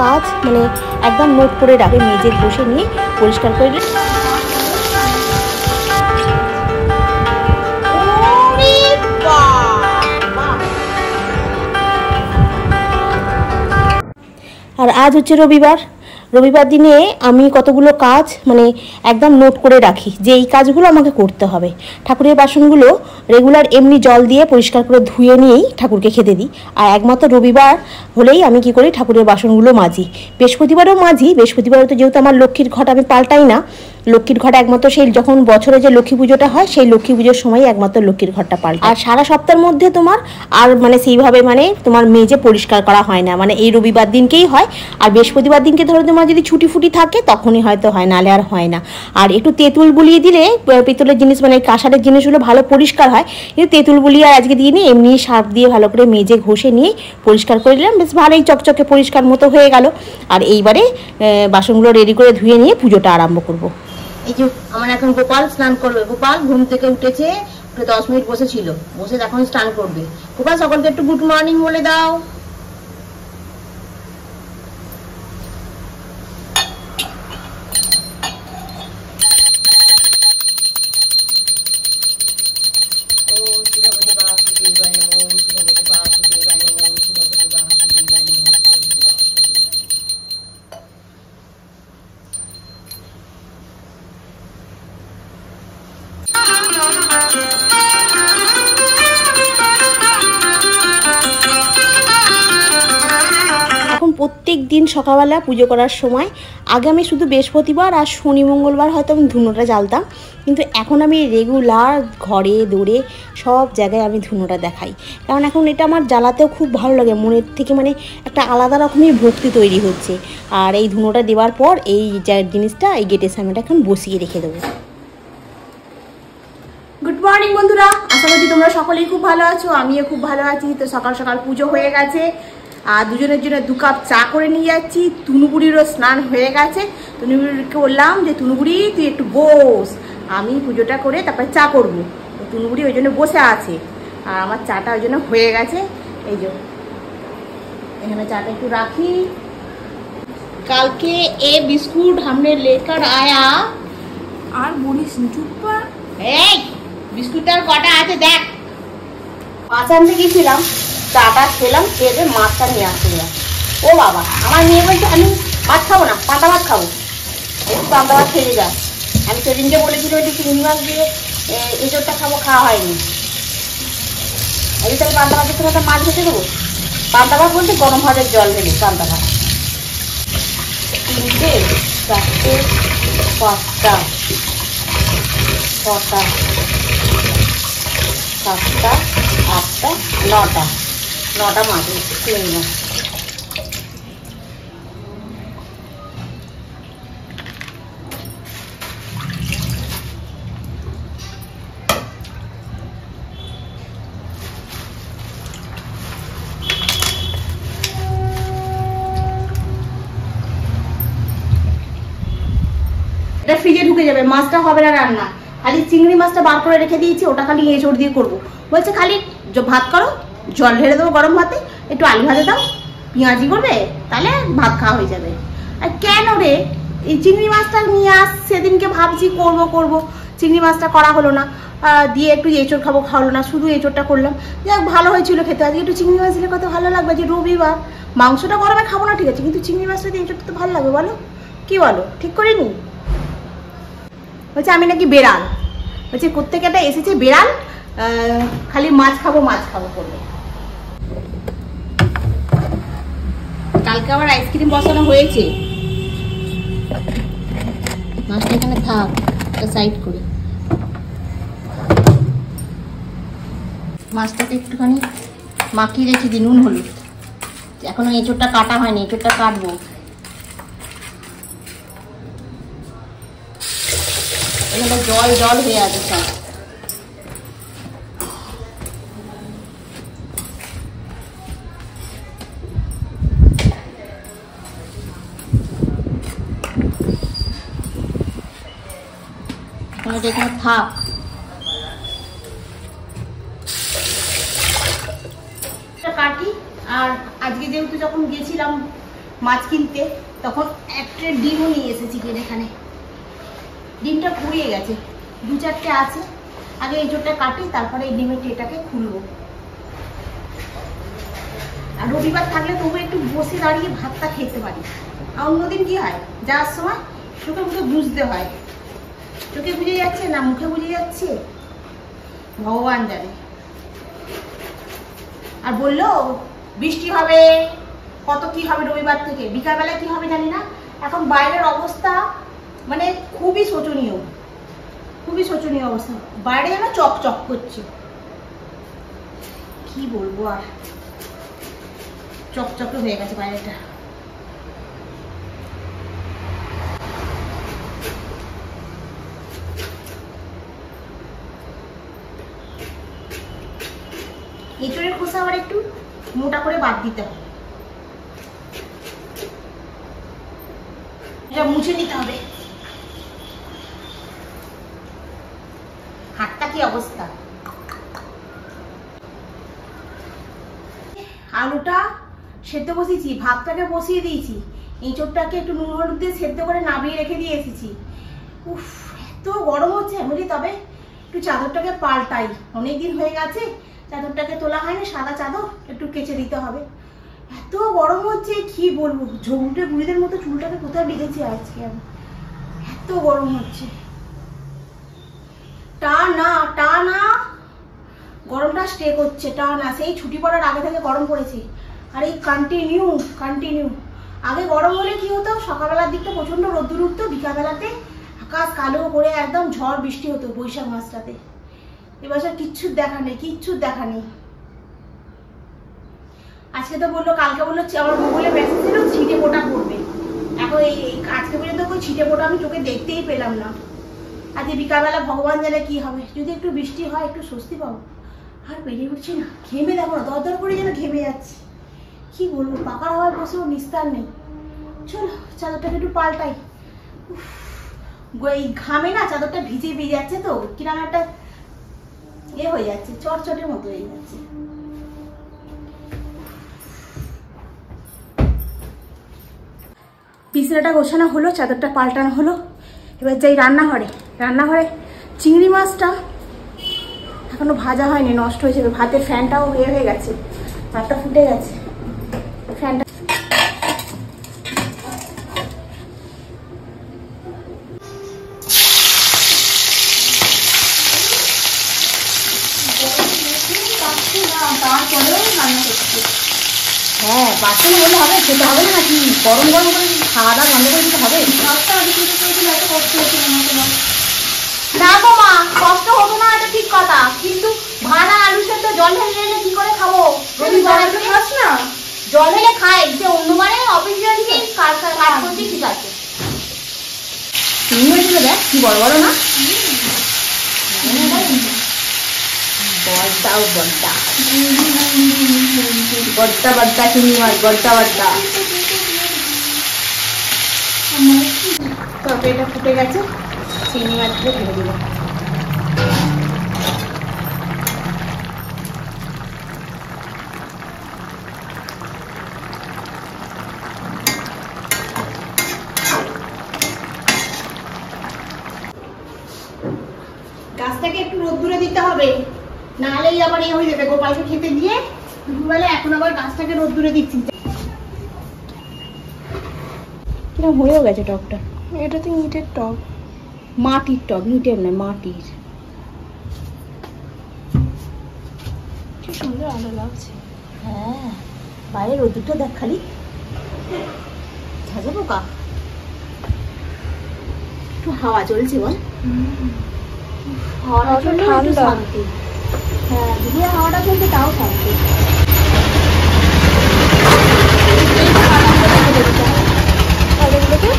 কাজ মানে একদম নোট করে রাখে, মেজে বসে নিয়ে পরিষ্কার করে। আর আজ হচ্ছে রবিবার। রবিবার দিনে আমি কতগুলো কাজ মানে একদম নোট করে রাখি যে এই কাজগুলো আমাকে করতে হবে। ঠাকুরের বাসনগুলো রেগুলার এমনি জল দিয়ে পরিষ্কার করে ধুয়ে নিয়েই ঠাকুরকে খেতে দিই। আর একমাত্র রবিবার হলেই আমি কি করি, ঠাকুরের বাসনগুলো মাজি। বৃহস্পতিবারও মাজি। বৃহস্পতিবারও তো যেহেতু আমার লক্ষ্মীর ঘট আমি পাল্টাই না, লক্ষ্মীর ঘট একমাত্র সেই যখন বছরে যে লক্ষ্মী পুজোটা হয় সেই লক্ষ্মী পুজোর সময় একমাত্র লক্ষ্মীর ঘরটা পাল্টাই। আর সারা সপ্তাহের মধ্যে তোমার আর মানে সেইভাবে মানে তোমার মেজে পরিষ্কার করা হয় না, মানে এই রবিবার দিনকেই হয়। আর বৃহস্পতিবার দিনকে ধরো তোমার যদি ছুটি ফুটি থাকে তখনই হয়তো হয়, নাহলে আর হয় না। আর একটু তেঁতুল বুলিয়ে দিলে পিতলের জিনিস মানে কাঁসারের জিনিসগুলো ভালো পরিষ্কার হয়। কিন্তু তেঁতুল বুলিয়ে আর আজকে দিয়ে নিয়ে এমনি সার্ফ দিয়ে ভালো করে মেজে ঘষে নিয়ে পরিষ্কার করে দিলাম, বেশ ভালোই চকচকে পরিষ্কার মতো হয়ে গেল। আর এইবারে বাসনগুলো রেডি করে ধুয়ে নিয়ে পুজোটা আরম্ভ করবো। এই যে আমার এখন গোপাল স্নান করবে। গোপাল ঘুম থেকে উঠেছে, 10 মিনিট বসেছিল, বসে এখন স্নান করবে। গোপাল সকলকে একটু গুড মর্নিং বলে দাও। এখন প্রত্যেক দিন সকালবেলা পুজো করার সময় আগে আমি শুধু বৃহস্পতিবার আর শনি মঙ্গলবার হয়তো আমি ধুনোটা জ্বালতাম, কিন্তু এখন আমি রেগুলার ঘরে দৌড়ে সব জায়গায় আমি ধুনোটা দেখাই। কারণ এখন এটা আমার জ্বালাতেও খুব ভালো লাগে, মনের থেকে মানে একটা আলাদা রকমের ভক্তি তৈরি হচ্ছে। আর এই ধুনোটা দেওয়ার পর এই জিনিসটা এই গেটের সামনেটা এখন বসিয়ে রেখে দেবো। গুড মর্নিং বন্ধুরা, আশা করছি তোমরা সকলেই খুব ভালো আছো, আমিও খুব ভালো আছি। তো সকাল সকাল পুজো হয়ে গেছে আর দুজনের জন্য 2 কাপ চা করে নিয়ে যাচ্ছি। তুনুবুড়িরও স্নান হয়ে গেছে। তুনুবুড়িকে বললাম যে তুনুবুড়ি তুই একটু বস, আমি পুজোটা করে তারপরে চা করবো। তো তুনুবুড়ি ওই জন্য বসে আছে আর আমার চাটা ওই জন্য হয়ে গেছে। এই যে এখানে চাটা একটু রাখি। কালকে এ বিস্কুট हमने लेकर आया আর বলিস চুপ কর। এই বিস্কুটটার কটা আছে দেখ। মাছ আনতে গেছিলাম, চাটা খেলাম, খেয়ে মাছটা নিয়ে আসতে গেলাম। ও বাবা, আমার মেয়ে বলছে আমি ভাত খাবো না, পান্তা ভাত খাবো। একটু পান্তা ভাত খেয়ে যা। আমি সেদিনকে বলেছিল যে চিংড়ি মাছ দিয়ে এঁচোড়টা খাবো, খাওয়া হয়নি। এই তাহলে পান্তা ভাতের সঙ্গে একটা মাছ ভেজে দেবো। পান্তা ভাত বলতে গরম ভাতের জল ঢেলে পান্তা ভাত। 3টে 4টে 5টা 6টা 7টা 8টা 9টা মাছ, 3 মাছ। এটা ফ্রিজে ঢুকে যাবে, মাছটা হবে না রান্না। খালি চিংড়ি মাছটা বার করে রেখে দিয়েছি, ওটা খালি এঁচোড় দিয়ে করবো। বলছে খালি ভাত করো, জল ঢেলে দেবো গরম ভাতে, একটু আলু ভাজে দাও, পেঁয়াজি করবে, তাহলে ভাত খাওয়া হয়ে যাবে। আর কেন রে এই চিংড়ি মাছটা নিয়ে আস, সেদিনকে ভাবছি করবো, চিংড়ি মাছটা করা হলো না, দিয়ে একটু এঁচোড় খাবো, খাওয়ালো না, শুধু এঁচোড়টা করলাম। যাক ভালো হয়েছিল খেতে। আজকে একটু চিংড়ি মাছ দিলে কত ভালো লাগবে, যে রবিবার। মাংসটা গরমে খাবো না ঠিক আছে, কিন্তু চিংড়ি মাছটা দিয়ে এঁচোড়টা তো ভালো লাগবে, বলো কি বলো, ঠিক করিনি? বলছে আমি নাকি বেড়াল, বলছে কোত্থেকে একটা এসেছে বেড়াল, খালি মাছ খাবো করবে। কালকে আবার আইসক্রিম বসানো হয়েছে, মাছটা এখানে থাক, একটা সাইড করে। মাছটাকে একটুখানি মাখিয়ে রেখে দিই নুন হলুদ। এখনো এঁচোড়টা কাটা হয়নি, এঁচোড়টা কাটবো। এখানে জল হয়ে আছে সব। এখানে থাক। কাটি। আর আজকে যেহেতু যখন গেছিলাম মাছ কিনতে, তখন এক ট্রে ডিমও নিয়ে এসেছি কিনে। এখানে ডিমটা পুড়িয়ে গেছে, 2-4টে আছে। আগে এঁচোড়টা কাটি, তারপরে এই ডিমের ট্রেটাকে খুলবো। আর রবিবার থাকলে তবু একটু বসে দাঁড়িয়ে ভাতটা খেতে পারি। আর অন্যদিন কি হয়, যাওয়ার সময় চোখে মুখে বুঝতে হয়। চোখে বুঝে যাচ্ছে না মুখে বুঝে যাচ্ছে, ভগবান জানে। আর বললো বৃষ্টি হবে, কত কি হবে রবিবার থেকে, বিকালবেলা কি হবে জানি না। এখন বাইরের অবস্থা মানে খুবই শোচনীয়, খুবই শোচনীয় অবস্থা। বাইরে যেন চকচক করছে, কি বলবো আর, চকচকে হয়ে গেছে বাইরেটা। এঁচড়ের খোসা আবার একটু মোটা করে বাদ দিতে হবে, এটা মুছে নিতে হবে। হাতটা কি অবস্থা। আলুটা সেদ্ধ বসিয়েছি, ভাতটাকে বসিয়ে দিয়েছি, এঁচড়টাকে একটু নুন হলুদ দিয়ে সেদ্ধ করে নামিয়ে রেখে দিয়ে এসেছি। উফ, এত গরম হচ্ছে বুঝলি। তবে একটু চাদরটাকে পাল্টাই, অনেকদিন হয়ে গেছে চাদরটাকে তোলা হয়নি, সাদা চাদর একটু কেচে দিতে হবে। এত গরম হচ্ছে কি বলবো, ঝুমটে বুড়িদের মতো চুলটাকে কোথায় বেঁধেছি আজকে আমি, এত গরম হচ্ছে। টানা গরমটা স্টে করছে, টানা সেই ছুটি পড়ার আগে থেকে গরম পড়েছে। আর এই কন্টিনিউ। আগে গরম হলে কি হতো, সকালবেলার দিকটা প্রচন্ড রোদ্দুর উঠতো, বিকালবেলাতে আকাশ কালো করে একদম ঝড় বৃষ্টি হতো বৈশাখ মাসটাতে। এবছর কিচ্ছু দেখা নেই। আজকে তো বললো, কালকে বললো, আমার মোবাইলে মেসেজ ছিল ছিটে ফোঁটা পড়বে। এখন এই আজকে পর্যন্ত ওই ছিটে ফোঁটা আমি চোখে দেখতেই পেলাম না। আজকে বিকালবেলা ভগবান জানে কি হবে, যদি একটু বৃষ্টি হয় একটু স্বস্তি পাবো। আর বেরিয়ে উঠছি না, ঘেমে দেখো না, দরদর করে যেন ঘেমে যাচ্ছে। কি বলবো, পাকার হাওয়ায় বসেও নিস্তার নেই। চলো চাদরটাকে একটু পাল্টাই। এই ঘামে না চাদরটা ভিজে যাচ্ছে, তো কিরকম একটা হয়ে যাচ্ছে, চটচটের মতো হয়ে যাচ্ছে। বিছানাটা গোছানো হলো, চাদরটা পাল্টানো হলো। এবার যাই রান্নাঘরে। চিংড়ি মাছটা এখনো ভাজা হয়নি, নষ্ট হয়ে যাবে। ভাতের ফ্যানটাও হয়ে গেছে, ভাতটা ফুটে গেছে। ফ্যানটা হ্যাঁ, বাচ্চা বলে হবে, খেতে হবে না নাকি? গরম করে খাওয়া দাওয়া বন্ধ করে দিতে হবে। না গো মা, কষ্ট হতো না, এটা ঠিক কথা, কিন্তু ভাত আর আলু সেদ্ধ জল ঢেলে কি করে খাবো? খাস না, জল ঢেলে খাই, যে অন্যবারে অফিস যাচ্ছি কাজ করছি, ঠিক আছে। দেখ কি বড় বড় না, বড্ডা চিংড়ি মাছ, বড্ডা। তরকারিটা ফুটে গেছে, চিংড়ি মাছগুলো ঢেলে দিল। গাছটাকে একটু রোদ্দুরে দিতে হবে, নাহলেই আবার হয়ে যাবে। গোপালকে খেতে দিয়ে দুপুরবেলা এখন আবার গাছটাকে রোদ্দুরে দিচ্ছি। কিরকম হয়েও গেছে টকটা। এটা তো ইটের টক, মাটির টক, ইটের নয়, মাটির। কি সুন্দর আলো লাগছে। হ্যাঁ, বাইরে রোদ্দুরটা দেখ খালি, ঝাঁঝা পোকা। একটু হাওয়া চলছে বল, হাওয়াটা চলছে শান্তি। হ্যাঁ, যদি হাওয়াটা চলছে তাও শান্তি। পাতাগুলোকে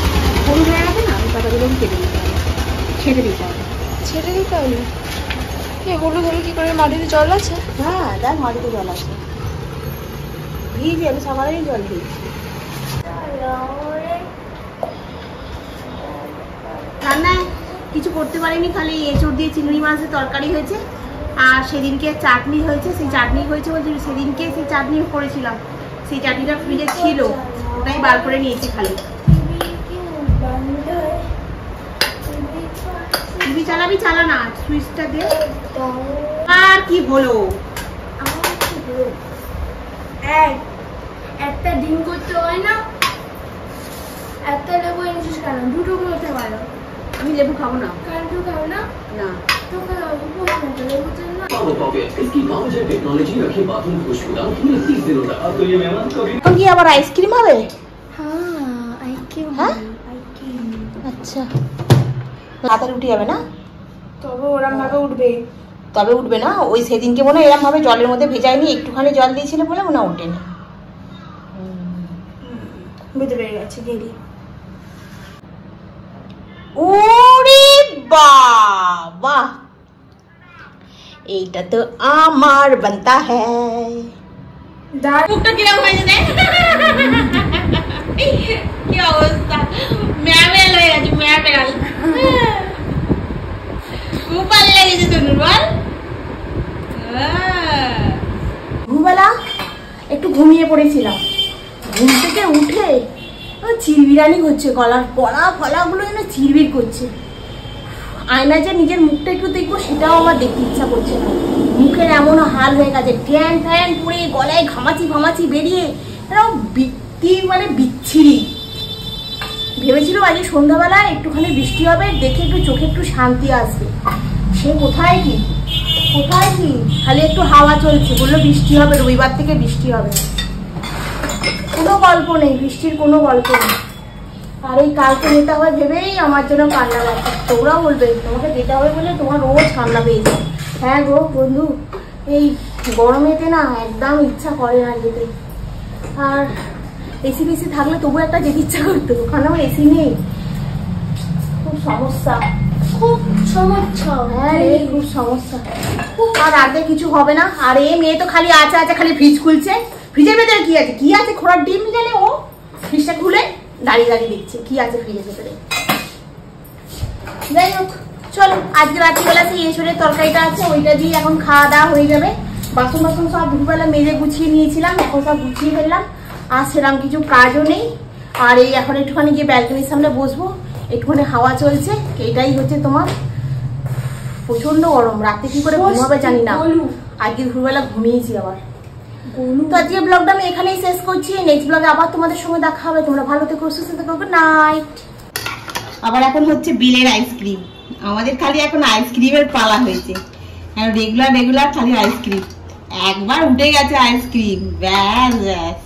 হলুদ হয়ে গেছে না, ওই পাতাগুলোকে কেটে দিতে হবে, ছেড়ে দিতে হবে। হলুদ হলে কি করে? মাটিতে জল আছে? হ্যাঁ দেখ, মাটিতে জল আছে, ভিজে, আমি সকালেই জল দিয়েছি। রান্নায় কিছু করতে পারিনি, খালি এঁচড় দিয়ে চিংড়ি মাছের তরকারি হয়েছে, আর সেদিনকে চাটনি হয়েছে। সেই চাটনি হয়েছে বলছি, সেদিনকে সেই চাটনি করেছিলাম, সেই চাটনিটা ফ্রিজে ছিল, ওটাই বার করে নিয়েছি খালি। টিভি চালাবি, চালা না, সুইচটা দে। আর কি হলো? একটা ডিম করতে হয় না, একটা লেবু এনেছিস কেন? দুটো করতে পারো। আমি লেবু খাবো না। কেন তুই খাবো না? না তোকে লেবু চাই না। इसकी बावजूद टेक्नोलॉजी रखे बाथरूम खुशबूदार पूरे 30 दिनों तक। अब तो ये मेहमान कभी এখন কি আবার আইসক্রিম হবে? হ্যাঁ, আইসক্রিম। হ্যাঁ? আইসক্রিম। আচ্ছা, তাড়াতাড়ি উঠে যাবে না? তবে ওরম ভাবে উঠবে। তবে উঠবে না। ওই সেদিনকে মনে হয় এরকম ভাবে জলের মধ্যে ভেজায়নি, একটুখানি জল দিয়েছিল বলে মনে হয় ওঠেনি। বুঝতে পেরে গেছে গেলি। ওরে বাবা, এইটা তো আমার বানতা হ্যায়। মুখটা কিরকম হয়েছে দেখ, কি অবস্থা, ম্যামেল হয়ে গেছে, ম্যামেল। উপর লেগেছে তো নুরবাল। ঘুমবেলা একটু ঘুমিয়ে পড়েছিলাম, ঘুম থেকে উঠে চিরবিরানি করছে, গলার গলা ফলাগুলো যেন চিরবির করছে। আয়না যে নিজের মুখটা একটু দেখবো সেটাও আমার দেখতে ইচ্ছা করছে না। মুখের এমন হাল হয়ে গেছে, ট্যান ফ্যান পরে গলায় ঘামাচি ঘামাচি বেরিয়ে এরকম মানে বিচ্ছিরি। ভেবেছিল আজকে সন্ধ্যাবেলা একটুখানি বৃষ্টি হবে, দেখে একটু চোখে একটু শান্তি আসবে। সে কোথায় কি কোথায় কি, খালি একটু হাওয়া চলছে, বললো বৃষ্টি হবে, রবিবার থেকে বৃষ্টি হবে। কোনো গল্প নেই, বৃষ্টির কোনো গল্প নেই। আর এই কালকে যেতে হবে ভেবেই আমার জন্য কান্না লাগছে। তোমরাও বলবে তোমাকে যেতে হবে বলে তোমার রোজ কান্না পেয়ে যায়। হ্যাঁ গো বন্ধু, এই গরমেতে না একদম ইচ্ছা করে না যেতে। আর এসি বেসি থাকলে তবু একটা যেতে ইচ্ছা করতো, কারণ আমার এসি নেই, খুব সমস্যা, খুব সমস্যা। হ্যাঁ রে, খুব সমস্যা। আর আগে কিছু হবে না। আর এই মেয়ে তো খালি আছে আছে, খালি ফ্রিজ খুলছে। ফ্রিজের ভেতরে কি আছে? কি আছে? খোড়ার ডিম জানে ও। ফ্রিজটা খুলে দাঁড়িয়ে দাঁড়িয়ে দেখছে কি আছে ফ্রিজের ভেতরে। যাই হোক, চলো আজকে রাত্রিবেলা সেই এঁচড়ের তরকারিটা আছে, ওইটা দিয়ে এখন খাওয়া দাওয়া হয়ে যাবে। বাসন বাসন সব দুপুরবেলা মেজে গুছিয়ে নিয়েছিলাম, এখন সব গুছিয়ে ফেললাম। আর সেরকম কিছু কাজও নেই। আর এই এখন একটুখানি গিয়ে ব্যালকনির সামনে বসবো, একটুখানি হাওয়া চলছে। এটাই হচ্ছে তোমার, প্রচন্ড গরম, রাতে কি করে ঘুমাবে জানি না। আজকে দুপুরবেলা ঘুমিয়েছি আবার। তো আজকে ব্লগটা আমি এখানেই শেষ করছি। নেক্সট ব্লগে আবার তোমাদের সঙ্গে দেখা হবে। তোমরা ভালো থেকো, সুস্থ থেকো, গুড নাইট। আবার এখন হচ্ছে বিলের আইসক্রিম। আমাদের খালি এখন আইসক্রিমের পালা হয়েছে, রেগুলার খালি আইসক্রিম। একবার উঠে গেছে আইসক্রিম, ব্যাস ব্যাস।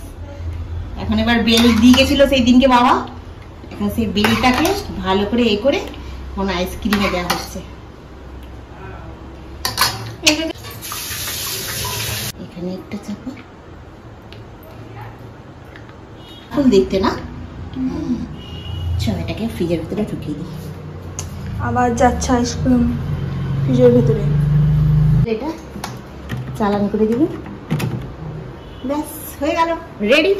এখন এবার বেল দিয়ে গেছিল সেই দিনকে বাবা, এখন সেই বেলটাকে ভালো করে এ করে এখন আইসক্রিমে দেওয়া হচ্ছে। এখানে একটা চাপা ফুল দেখতে না, এটাকে ফ্রিজের ভিতরে ঢুকিয়ে দিই। আবার যাচ্ছে আইসক্রিম ফ্রিজের ভেতরে। এটা চালান করে দিবি, ব্যাস হয়ে গেল, রেডি।